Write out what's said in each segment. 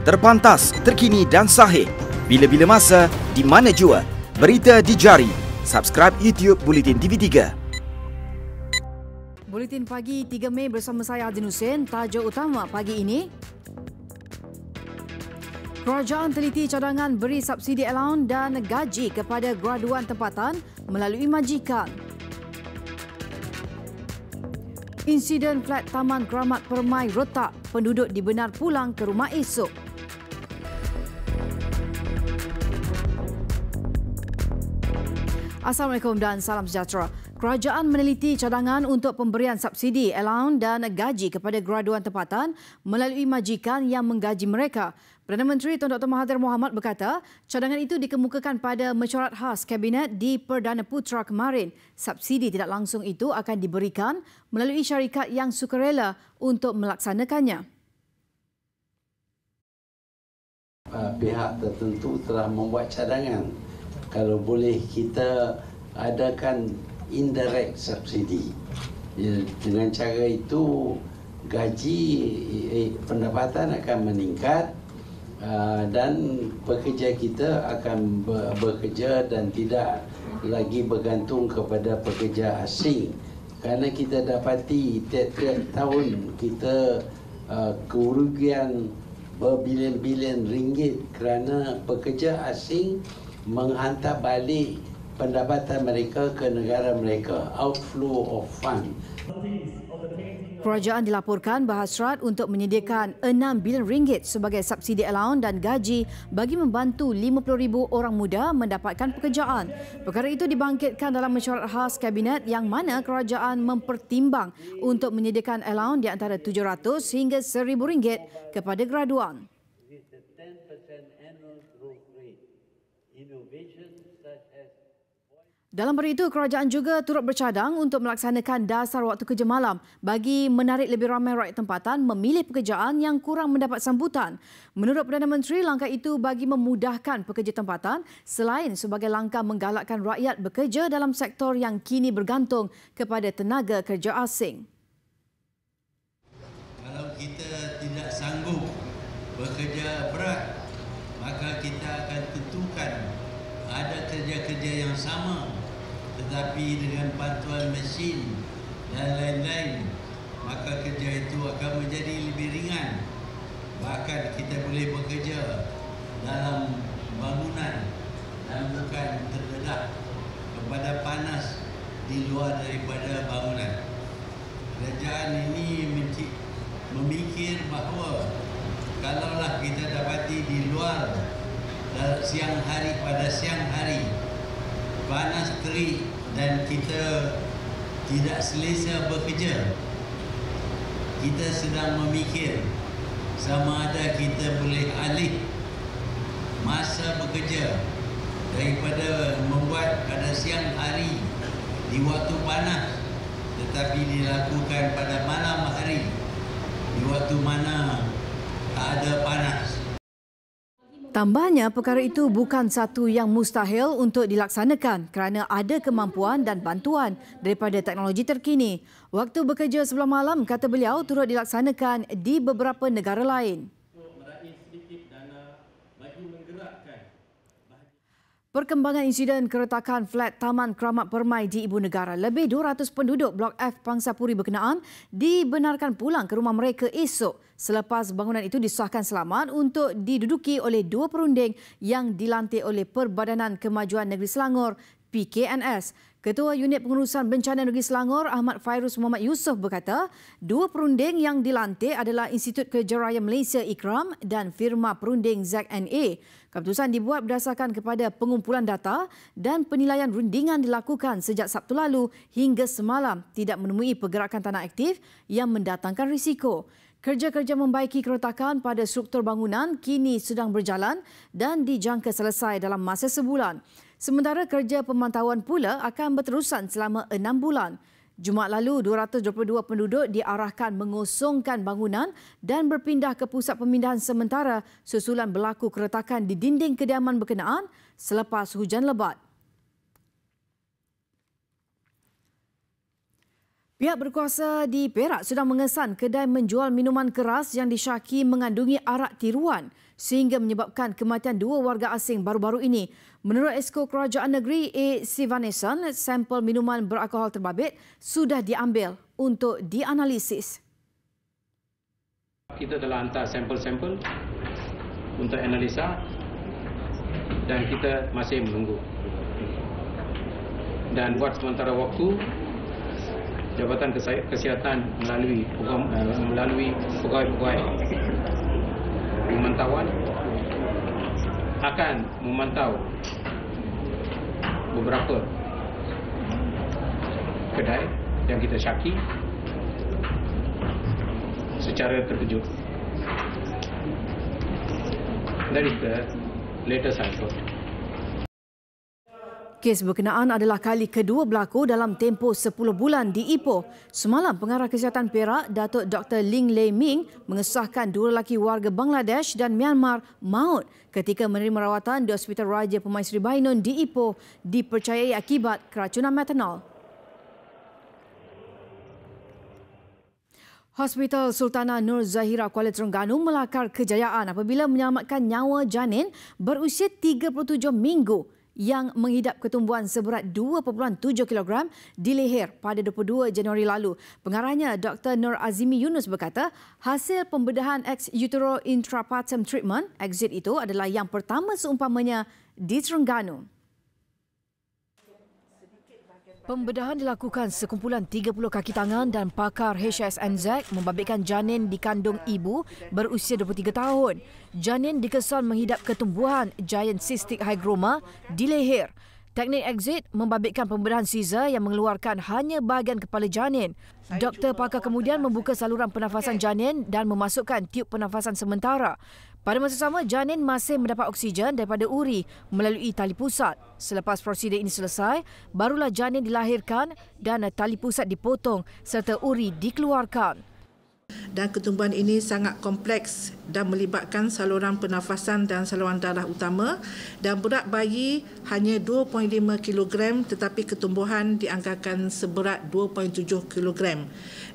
Terpantas, terkini dan sahih. Bila-bila masa, di mana jua. Berita di jari. Subscribe YouTube Bulletin TV3. Buletin Pagi 3 Mei bersama saya Azin Hussein. Tajuk utama pagi ini. Kerajaan teliti cadangan beri subsidi allowance dan gaji kepada graduan tempatan melalui majikan. Insiden flat Taman Keramat Permai rotak, penduduk dibenar pulang ke rumah esok. Assalamualaikum dan salam sejahtera. Kerajaan meneliti cadangan untuk pemberian subsidi, allowance dan gaji kepada graduan tempatan melalui majikan yang menggaji mereka. Perdana Menteri Tun Dr. Mahathir Mohamad berkata, cadangan itu dikemukakan pada mesyuarat khas Kabinet di Perdana Putra kemarin. Subsidi tidak langsung itu akan diberikan melalui syarikat yang sukarela untuk melaksanakannya. Pihak tertentu telah membuat cadangan. Kalau boleh kita adakan indirect subsidi. Dengan cara itu gaji pendapatan akan meningkat dan pekerja kita akan bekerja dan tidak lagi bergantung kepada pekerja asing. Kerana kita dapati tiap-tiap tahun kita kerugian berbilion-bilion ringgit kerana pekerja asing menghantar balik pendapatan mereka ke negara mereka, outflow of fund. Kerajaan dilaporkan berhasrat untuk menyediakan 6 bilion ringgit sebagai subsidi allowance dan gaji bagi membantu 50,000 orang muda mendapatkan pekerjaan. Perkara itu dibangkitkan dalam mesyuarat khas Kabinet yang mana kerajaan mempertimbang untuk menyediakan allowance di antara 700 hingga 1,000 ringgit kepada graduan. Dalam hari itu, kerajaan juga turut bercadang untuk melaksanakan dasar waktu kerja malam bagi menarik lebih ramai rakyat tempatan memilih pekerjaan yang kurang mendapat sambutan. Menurut Perdana Menteri, langkah itu bagi memudahkan pekerja tempatan selain sebagai langkah menggalakkan rakyat bekerja dalam sektor yang kini bergantung kepada tenaga kerja asing. Kalau kita tidak sanggup bekerja berat, maka kita akan tentukan ada kerja-kerja yang sama tetapi dengan bantuan mesin dan lain-lain, maka kerja itu akan menjadi lebih ringan. Bahkan kita boleh bekerja dalam bangunan dan bukan terdedah kepada panas di luar daripada bangunan. Kerajaan ini memikir bahawa kalaulah kita dapati di luar siang hari pada siang hari panas terik dan kita tidak selesa bekerja, kita sedang memikir sama ada kita boleh alih masa bekerja daripada membuat pada siang hari di waktu panas tetapi dilakukan pada malam hari di waktu mana tak ada panas. Tambahnya, perkara itu bukan satu yang mustahil untuk dilaksanakan kerana ada kemampuan dan bantuan daripada teknologi terkini. Waktu bekerja sebelah malam, kata beliau, turut dilaksanakan di beberapa negara lain. Perkembangan insiden keretakan flat Taman Keramat Permai di Ibu Negara. Lebih 200 penduduk Blok F Pangsapuri berkenaan dibenarkan pulang ke rumah mereka esok selepas bangunan itu disahkan selamat untuk diduduki oleh dua perunding yang dilantik oleh Perbadanan Kemajuan Negeri Selangor PKNS. Ketua Unit Pengurusan Bencana Negeri Selangor Ahmad Fairuz Muhammad Yusof berkata, dua perunding yang dilantik adalah Institut Kerja Raya Malaysia IKRAM dan firma perunding ZNA. Keputusan dibuat berdasarkan kepada pengumpulan data dan penilaian rundingan dilakukan sejak Sabtu lalu hingga semalam tidak menemui pergerakan tanah aktif yang mendatangkan risiko. Kerja-kerja membaiki keretakan pada struktur bangunan kini sedang berjalan dan dijangka selesai dalam masa sebulan. Sementara kerja pemantauan pula akan berterusan selama 6 bulan. Jumaat lalu, 222 penduduk diarahkan mengosongkan bangunan dan berpindah ke pusat pemindahan sementara susulan berlaku keretakan di dinding kediaman berkenaan selepas hujan lebat. Pihak berkuasa di Perak sedang mengesan kedai menjual minuman keras yang disyaki mengandungi arak tiruan sehingga menyebabkan kematian 2 warga asing baru-baru ini. Menurut Esko Kerajaan Negeri A. Sivanesan, sampel minuman beralkohol terbabit sudah diambil untuk dianalisis. Kita telah hantar sampel-sampel untuk analisa dan kita masih menunggu. Dan buat sementara waktu, Jabatan Kesihatan melalui pegawai-pegawai pemantauan akan memantau beberapa kedai yang kita syaki secara terkejut. That is the latest report. Kes berkenaan adalah kali kedua berlaku dalam tempoh 10 bulan di Ipoh. Semalam, Pengarah Kesihatan Perak, Datuk Dr. Ling Lei Ming mengesahkan 2 lelaki warga Bangladesh dan Myanmar maut ketika menerima rawatan di Hospital Raja Pemaisri Bainun di Ipoh dipercayai akibat keracunan metanol. Hospital Sultanah Nur Zahira Kuala Terengganu melakar kejayaan apabila menyelamatkan nyawa janin berusia 37 minggu yang menghidap ketumbuhan seberat 2.7 kg di leher pada 22 Januari lalu. Pengarahnya Dr. Nur Azimi Yunus berkata, hasil pembedahan ex utero intrapartum treatment (EXIT) itu adalah yang pertama seumpamanya di Terengganu. Pembedahan dilakukan sekumpulan 30 kaki tangan dan pakar HSNZ membabitkan janin dikandung ibu berusia 23 tahun. Janin dikesan menghidap ketumbuhan giant cystic hygroma di leher. Teknik EXIT membabitkan pembedahan caesar yang mengeluarkan hanya bahagian kepala janin. Doktor pakar kemudian membuka saluran pernafasan janin dan memasukkan tiub pernafasan sementara. Pada masa sama, janin masih mendapat oksigen daripada uri melalui tali pusat. Selepas prosedur ini selesai, barulah janin dilahirkan dan tali pusat dipotong serta uri dikeluarkan. Dan ketumbuhan ini sangat kompleks dan melibatkan saluran pernafasan dan saluran darah utama, dan berat bayi hanya 2.5 kg tetapi ketumbuhan dianggarkan seberat 2.7 kg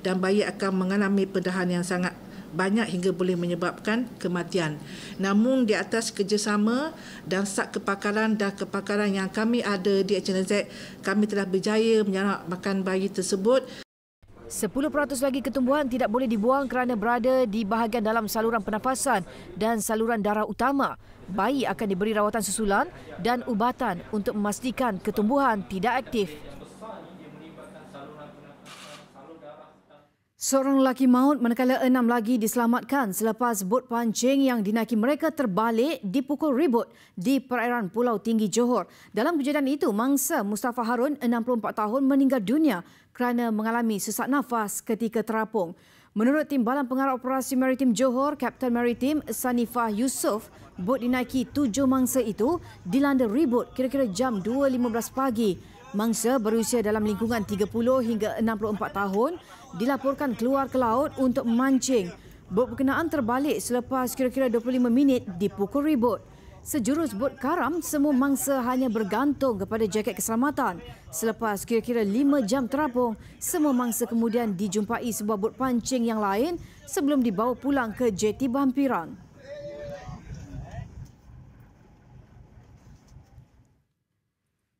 dan bayi akan mengalami pedahan yang sangat banyak hingga boleh menyebabkan kematian. Namun di atas kerjasama dan sat kepakaran dan kepakaran yang kami ada di HNZ, kami telah berjaya menyelamatkan bayi tersebut. 10% lagi ketumbuhan tidak boleh dibuang kerana berada di bahagian dalam saluran pernafasan dan saluran darah utama. Bayi akan diberi rawatan susulan dan ubatan untuk memastikan ketumbuhan tidak aktif. Seorang lelaki maut manakala 6 lagi diselamatkan selepas bot pancing yang dinaiki mereka terbalik dipukul ribut di perairan Pulau Tinggi Johor. Dalam kejadian itu, mangsa Mustafa Harun, 64 tahun, meninggal dunia kerana mengalami sesak nafas ketika terapung. Menurut Timbalan Pengarah Operasi Maritim Johor, Kapten Maritim Sanifah Yusof, bot dinaiki 7 mangsa itu dilanda ribut kira-kira jam 2.15 pagi. Mangsa berusia dalam lingkungan 30 hingga 64 tahun dilaporkan keluar ke laut untuk memancing. Bot berkenaan terbalik selepas kira-kira 25 minit dipukul ribut. Sejurus bot karam, semua mangsa hanya bergantung kepada jaket keselamatan. Selepas kira-kira 5 jam terapung, semua mangsa kemudian dijumpai sebuah bot pancing yang lain sebelum dibawa pulang ke jeti berhampiran.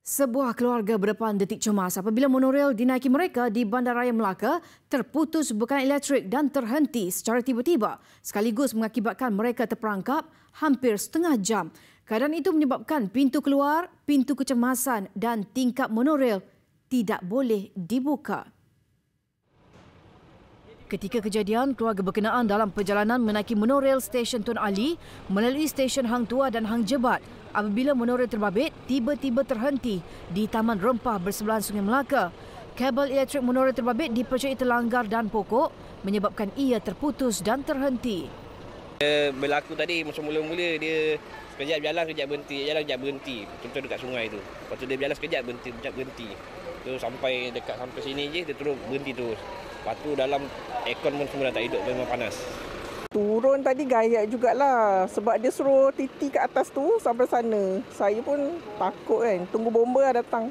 Sebuah keluarga berdepan detik cemas apabila monorel dinaiki mereka di Bandaraya Melaka terputus bekalan elektrik dan terhenti secara tiba-tiba sekaligus mengakibatkan mereka terperangkap hampir setengah jam. Keadaan itu menyebabkan pintu keluar, pintu kecemasan dan tingkap monorel tidak boleh dibuka. Ketika kejadian, keluarga berkenaan dalam perjalanan menaiki monorel stesen Tun Ali melalui stesen Hang Tua dan Hang Jebat apabila monorel terbabit tiba-tiba terhenti di Taman Rempah bersebelahan Sungai Melaka. Kabel elektrik monorel terbabit dipercayai terlanggar dan pokok menyebabkan ia terputus dan terhenti. Berlaku tadi masa mula-mula dia sekejap jalan sekejap berhenti. Contoh dekat sungai tu. Lepas tu dia berjalan sekejap berhenti. Tu sampai sini je dia terus berhenti terus. Lepas tu dalam aircon pun semua dah tak hidup, memang panas. Turun tadi gayat jugalah sebab dia suruh titi kat atas tu sampai sana. Saya pun takut kan, tunggu bomba datang.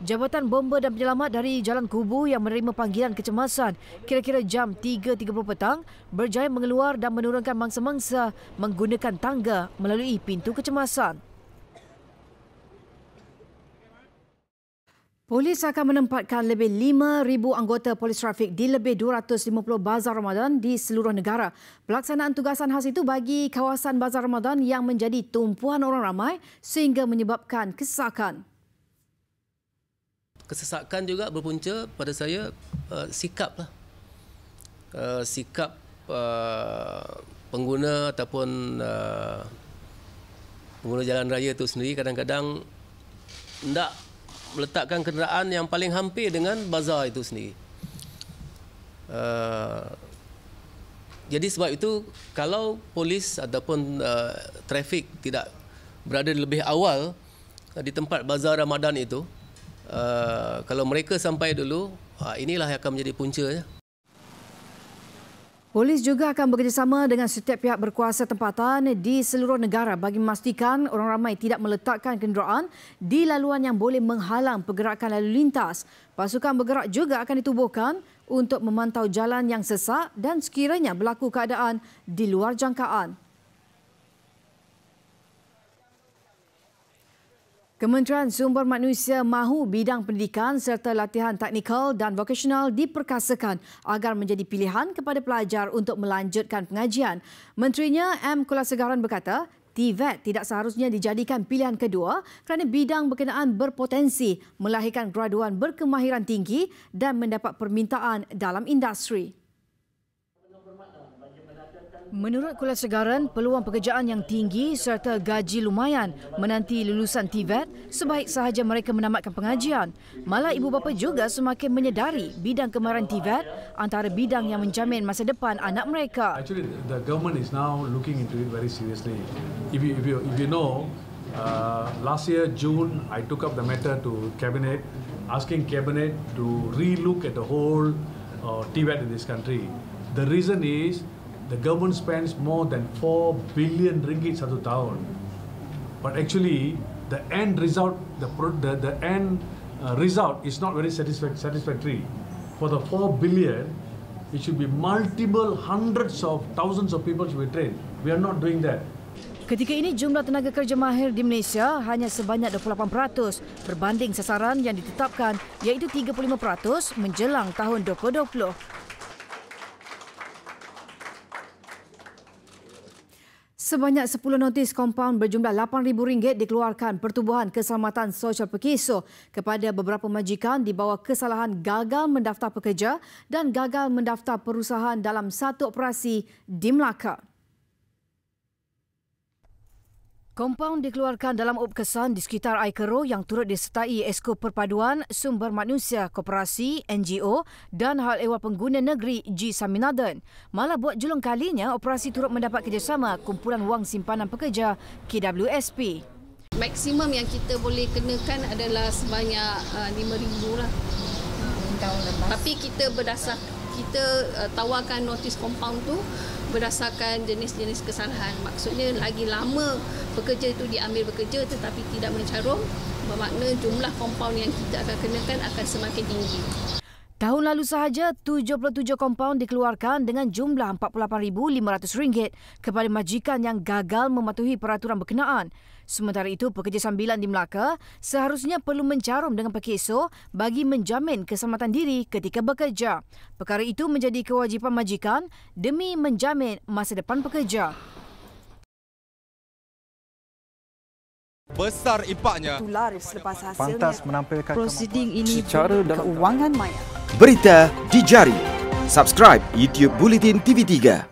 Jabatan Bomba dan Penyelamat dari Jalan Kubu yang menerima panggilan kecemasan kira-kira jam 3.30 petang berjaya mengeluar dan menurunkan mangsa-mangsa menggunakan tangga melalui pintu kecemasan. Polis akan menempatkan lebih 5,000 anggota polis trafik di lebih 250 bazar Ramadan di seluruh negara. Pelaksanaan tugasan khas itu bagi kawasan bazar Ramadan yang menjadi tumpuan orang ramai sehingga menyebabkan kesesakan. Kesesakan juga berpunca pada saya sikap lah. Sikap pengguna ataupun pengguna jalan raya itu sendiri kadang-kadang tidak meletakkan kenderaan yang paling hampir dengan bazar itu sendiri. Jadi sebab itu kalau polis ataupun trafik tidak berada lebih awal di tempat bazar Ramadan itu, kalau mereka sampai dulu, inilah yang akan menjadi puncanya. Polis juga akan bekerjasama dengan setiap pihak berkuasa tempatan di seluruh negara bagi memastikan orang ramai tidak meletakkan kenderaan di laluan yang boleh menghalang pergerakan lalu lintas. Pasukan bergerak juga akan ditubuhkan untuk memantau jalan yang sesak dan sekiranya berlaku keadaan di luar jangkaan. Kementerian Sumber Manusia mahu bidang pendidikan serta latihan teknikal dan vokasional diperkasakan agar menjadi pilihan kepada pelajar untuk melanjutkan pengajian. Menterinya M. Kulasegaran berkata, TVET tidak seharusnya dijadikan pilihan kedua kerana bidang berkenaan berpotensi melahirkan graduan berkemahiran tinggi dan mendapat permintaan dalam industri. Menurut Kulasegaran, peluang pekerjaan yang tinggi serta gaji lumayan menanti lulusan TVET sebaik sahaja mereka menamatkan pengajian. Malah ibu bapa juga semakin menyedari bidang kemahiran TVET antara bidang yang menjamin masa depan anak mereka. Actually, the government is now looking into it very seriously. If you know, last year June, I took up the matter to Cabinet, asking Cabinet to relook at the whole TVET in this country. The reason is the government spends more than 4 billion ringgit satu tahun, but actually the end result, the end result is not very satisfactory. For the 4 billion, it should be multiple hundreds of thousands of people should be trained. We are not doing that. Ketika ini jumlah tenaga kerja mahir di Malaysia hanya sebanyak 28% berbanding sasaran yang ditetapkan iaitu 35% menjelang tahun 2020. Sebanyak 10 notis kompaun berjumlah RM8,000 dikeluarkan Pertubuhan Keselamatan Sosial Pekiso kepada beberapa majikan di bawah kesalahan gagal mendaftar pekerja dan gagal mendaftar perusahaan dalam satu operasi di Melaka. Kompaun dikeluarkan dalam kesan di sekitar air keruh yang turut disertai Esko Perpaduan Sumber Manusia Koperasi NGO dan Hal Ehwal Pengguna Negeri G. Saminathan. Malah buat julung kalinya operasi turut mendapat kerjasama Kumpulan Wang Simpanan Pekerja KWSP. Maksimum yang kita boleh kenakan adalah sebanyak 5,000 lah. Tapi kita tawarkan notis kompaun tu berdasarkan jenis-jenis kesalahan. Maksudnya lagi lama pekerja itu diambil bekerja tetapi tidak mencarum, bermakna jumlah kompaun yang kita akan kenakan akan semakin tinggi. Tahun lalu sahaja, 77 kompaun dikeluarkan dengan jumlah RM48,500 kepada majikan yang gagal mematuhi peraturan berkenaan. Sementara itu, pekerja sambilan di Melaka seharusnya perlu mencarum dengan Pekiso bagi menjamin keselamatan diri ketika bekerja. Perkara itu menjadi kewajipan majikan demi menjamin masa depan pekerja. Besar impaknya. Selepas hasilnya, pantas menampilkan prosiding ini secara dalam keuangan maya. Berita di jari. Subscribe YouTube Bulletin TV3.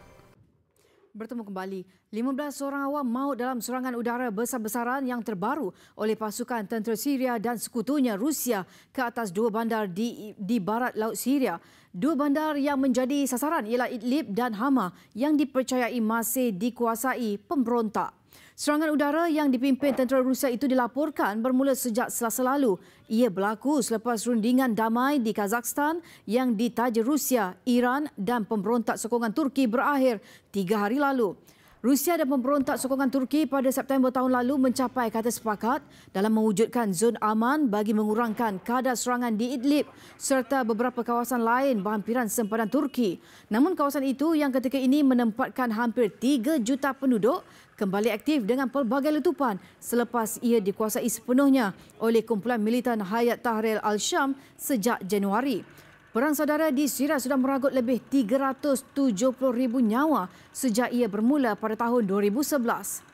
Bertemu kembali. 15 orang awam maut dalam serangan udara besar-besaran yang terbaru oleh pasukan tentera Syria dan sekutunya Rusia ke atas dua bandar di barat laut Syria. Dua bandar yang menjadi sasaran ialah Idlib dan Hama yang dipercayai masih dikuasai pemberontak. Serangan udara yang dipimpin tentera Rusia itu dilaporkan bermula sejak Selasa lalu. Ia berlaku selepas rundingan damai di Kazakhstan yang ditaja Rusia, Iran dan pemberontak sokongan Turki berakhir 3 hari lalu. Rusia dan pemberontak sokongan Turki pada September tahun lalu mencapai kata sepakat dalam mewujudkan zon aman bagi mengurangkan kadar serangan di Idlib serta beberapa kawasan lain berhampiran sempadan Turki. Namun kawasan itu yang ketika ini menempatkan hampir 3 juta penduduk kembali aktif dengan pelbagai letupan selepas ia dikuasai sepenuhnya oleh kumpulan militan Hayat Tahrir al-Sham sejak Januari. Perang saudara di Syria sudah meragut lebih 370,000 nyawa sejak ia bermula pada tahun 2011.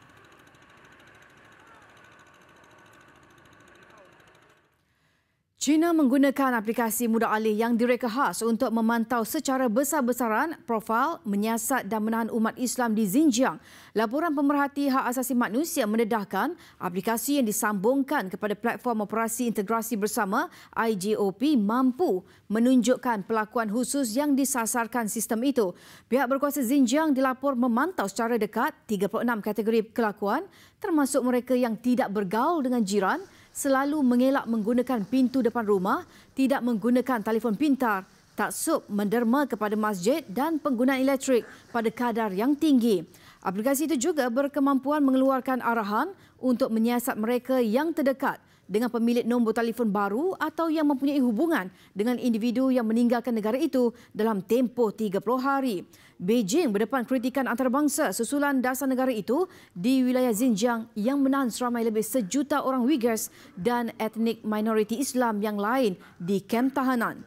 China menggunakan aplikasi mudah alih yang direka khas untuk memantau secara besar-besaran profil, menyiasat dan menahan umat Islam di Xinjiang. Laporan pemerhati hak asasi manusia mendedahkan aplikasi yang disambungkan kepada platform operasi integrasi bersama IGOP mampu menunjukkan pelakuan khusus yang disasarkan sistem itu. Pihak berkuasa Xinjiang dilapor memantau secara dekat 36 kategori kelakuan termasuk mereka yang tidak bergaul dengan jiran, selalu mengelak menggunakan pintu depan rumah, tidak menggunakan telefon pintar, taksub menderma kepada masjid dan penggunaan elektrik pada kadar yang tinggi. Aplikasi itu juga berkemampuan mengeluarkan arahan untuk menyiasat mereka yang terdekat dengan pemilik nombor telefon baru atau yang mempunyai hubungan dengan individu yang meninggalkan negara itu dalam tempoh 30 hari. Beijing berdepan kritikan antarabangsa susulan dasar negara itu di wilayah Xinjiang yang menahan seramai lebih 1 juta orang Uyghurs dan etnik minoriti Islam yang lain di kem tahanan.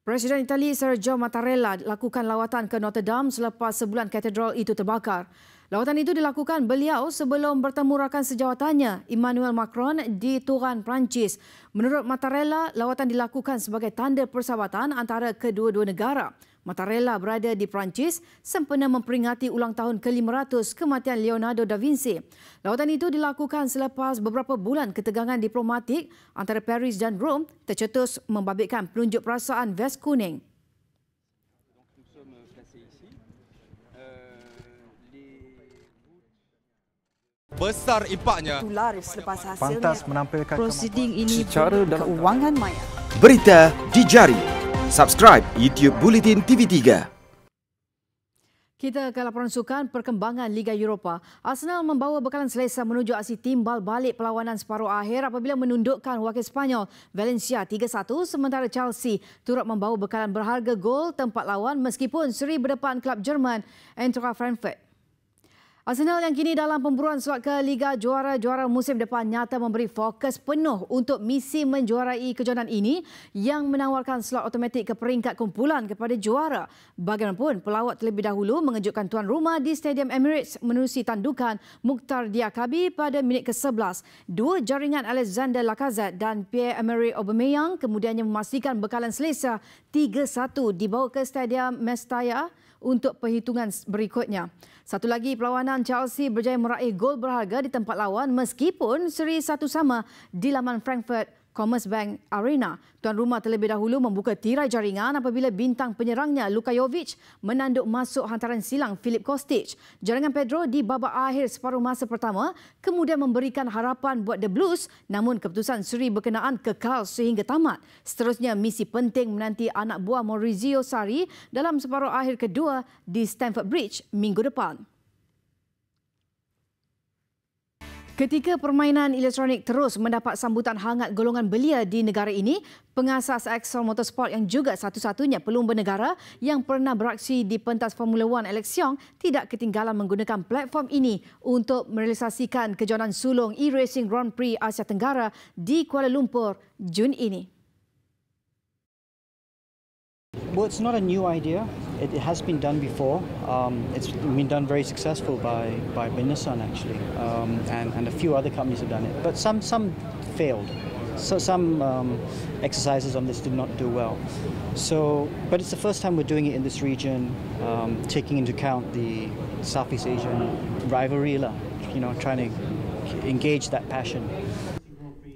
Presiden Itali Sergio Mattarella lakukan lawatan ke Notre Dame selepas sebulan katedral itu terbakar. Lawatan itu dilakukan beliau sebelum bertemu rakan sejawatannya Emmanuel Macron di Turan, Perancis. Menurut Mattarella, lawatan dilakukan sebagai tanda persahabatan antara kedua-dua negara. Mattarella berada di Perancis sempena memperingati ulang tahun ke-500 kematian Leonardo da Vinci. Lawatan itu dilakukan selepas beberapa bulan ketegangan diplomatik antara Paris dan Rome tercetus membabitkan penunjuk perasaan ves kuning. Besar impaknya. Pantas menampilkan prosiding ini secara keuangan maya. Berita di jari. Subscribe YouTube Bulletin TV3. Kita ke laporan sukan perkembangan Liga Eropah. Arsenal membawa bekalan selesa menuju aksi timbal balik perlawanan separuh akhir apabila menundukkan wakil Sepanyol Valencia 3-1 sementara Chelsea turut membawa bekalan berharga gol tempat lawan meskipun seri berdepan klub Jerman Eintracht Frankfurt. Arsenal yang kini dalam pemburuan slot ke Liga Juara musim depan nyata memberi fokus penuh untuk misi menjuarai kejohanan ini yang menawarkan slot automatik ke peringkat kumpulan kepada juara. Bagaimanapun, pelawat terlebih dahulu mengejutkan tuan rumah di Stadium Emirates menerusi tandukan Mukhtar Diakabi pada minit ke-11. Dua jaringan Alexander Lacazette dan Pierre-Emerick Aubameyang kemudiannya memastikan bekalan selesa 3-1 dibawa ke Stadium Mestalla untuk perhitungan berikutnya. Satu lagi, perlawanan Chelsea berjaya meraih gol berharga di tempat lawan meskipun seri 1-1 di laman Frankfurt Commerzbank Arena. Tuan rumah terlebih dahulu membuka tirai jaringan apabila bintang penyerangnya Luka Jovic menanduk masuk hantaran silang Filip Kostic. Jaringan Pedro di babak akhir separuh masa pertama kemudian memberikan harapan buat The Blues, namun keputusan seri berkenaan kekal sehingga tamat. Seterusnya, misi penting menanti anak buah Maurizio Sarri dalam separuh akhir kedua di Stamford Bridge minggu depan. Ketika permainan elektronik terus mendapat sambutan hangat golongan belia di negara ini, pengasas Excel Motorsport yang juga satu-satunya pelumba negara yang pernah beraksi di pentas Formula One Alex Young tidak ketinggalan menggunakan platform ini untuk merealisasikan kejohanan sulung e-racing Grand Prix Asia Tenggara di Kuala Lumpur Jun ini. Well, it's not a new idea. It has been done before. It's been done very successful by Nissan actually, and a few other companies have done it. But some failed. So some exercises on this did not do well. So, but it's the first time we're doing it in this region, taking into account the Southeast Asian rivalry, trying to engage that passion.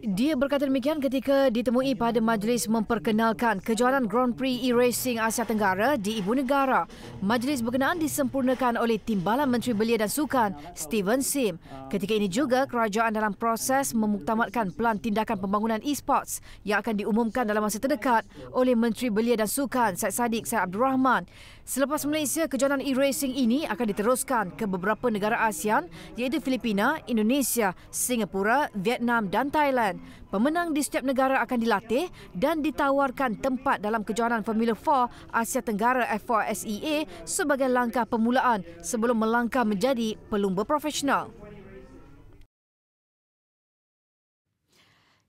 Dia berkata demikian ketika ditemui pada majlis memperkenalkan kejohanan Grand Prix e-racing Asia Tenggara di ibu negara. Majlis berkenaan disempurnakan oleh Timbalan Menteri Belia dan Sukan, Steven Sim. Ketika ini juga, kerajaan dalam proses memuktamadkan pelan tindakan pembangunan e-sports yang akan diumumkan dalam masa terdekat oleh Menteri Belia dan Sukan, Syed Saddiq Syed Abdul Rahman. Selepas Malaysia, kejohanan e-racing ini akan diteruskan ke beberapa negara ASEAN iaitu Filipina, Indonesia, Singapura, Vietnam dan Thailand. Pemenang di setiap negara akan dilatih dan ditawarkan tempat dalam kejohanan Formula 4 Asia Tenggara F4 SEA sebagai langkah permulaan sebelum melangkah menjadi pelumba profesional.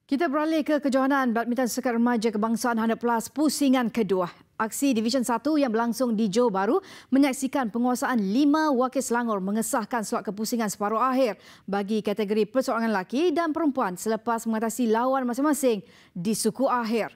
Kita beralih ke kejohanan badminton Sukan Remaja Kebangsaan 100+ pusingan kedua. Aksi Division 1 yang berlangsung di Johor Bahru menyaksikan penguasaan 5 wakil Selangor mengesahkan slot kepusingan separuh akhir bagi kategori perseorangan lelaki dan perempuan selepas mengatasi lawan masing-masing di suku akhir.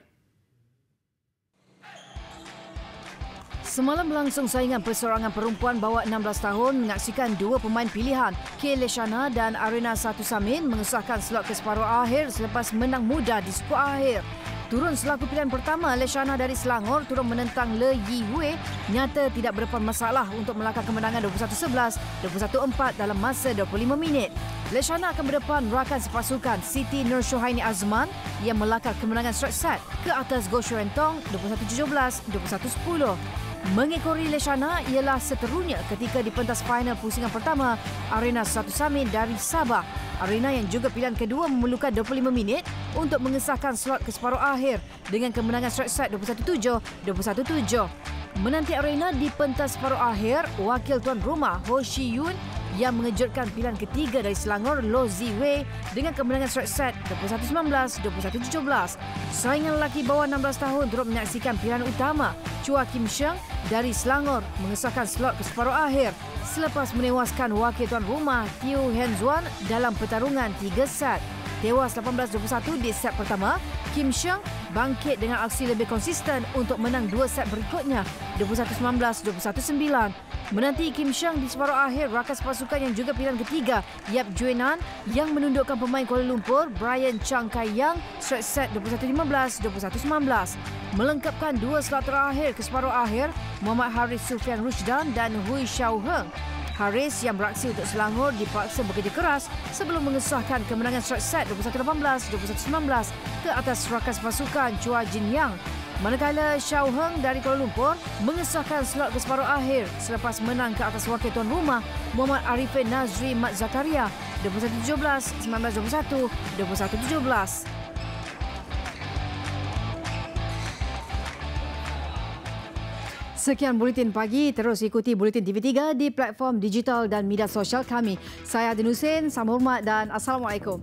Semalam berlangsung saingan perseorangan perempuan bawah 16 tahun menyaksikan dua pemain pilihan, K. Leshana dan Arena Satu Samin mengesahkan slot ke separuh akhir selepas menang mudah di suku akhir. Turun selaku pilihan pertama, Leshana dari Selangor turun menentang Le Yi Hui nyata tidak berdepan masalah untuk melangkah kemenangan 21-11, 21-4 dalam masa 25 minit. Leshana akan berdepan rakan sepasukan Siti Nur Syuhaini Azman yang melangkah kemenangan straight set ke atas Go Shurentong 21-17, 21-10. Mengekori Leshana ialah seterunya ketika di pentas final pusingan pertama Arena Satu Samin dari Sabah. Arena yang juga pilihan kedua memerlukan 25 minit untuk mengesahkan slot ke separuh akhir dengan kemenangan straight set 21-7, 21-7. Menanti Arena di pentas separuh akhir, wakil tuan rumah Ho Shi Yun yang mengejutkan pilihan ketiga dari Selangor Lo Ziwei dengan kemenangan straight set 21-19, 21-17. Saingan lelaki bawah 16 tahun turut menyaksikan pilihan utama Chua Kim Sheng dari Selangor mengesahkan slot ke separuh akhir selepas menewaskan wakil tuan rumah Teo Hen Zuan dalam pertarungan 3 set. Tewas 18-21 di set pertama, Kim Sheng bangkit dengan aksi lebih konsisten untuk menang 2 set berikutnya 21-19, 21-9. Menanti Kim Sheng di separuh akhir, rakan sepasukan yang juga pilihan ketiga Yap Juenan yang menundukkan pemain Kuala Lumpur Brian Chang Kai Yang straight set 21-15, 21-19. Melengkapkan 2 slot terakhir ke separuh akhir, Muhammad Haris Sufian Rushdan dan Hui Xiao Heng. Haris yang beraksi untuk Selangor dipaksa bekerja keras sebelum mengesahkan kemenangan straight set 21-18, 21-19 ke atas rakan sepasukan Chua Jin Yang. Manakala Xiao Heng dari Kuala Lumpur mengesahkan slot ke separuh akhir selepas menang ke atas wakil tuan rumah Muhammad Arifin Nazri Mat Zakaria 21-17, 19-21, 21-17. Sekian Buletin Pagi. Terus ikuti Buletin TV3 di platform digital dan media sosial kami. Saya Adin Hussein, salam hormat dan Assalamualaikum.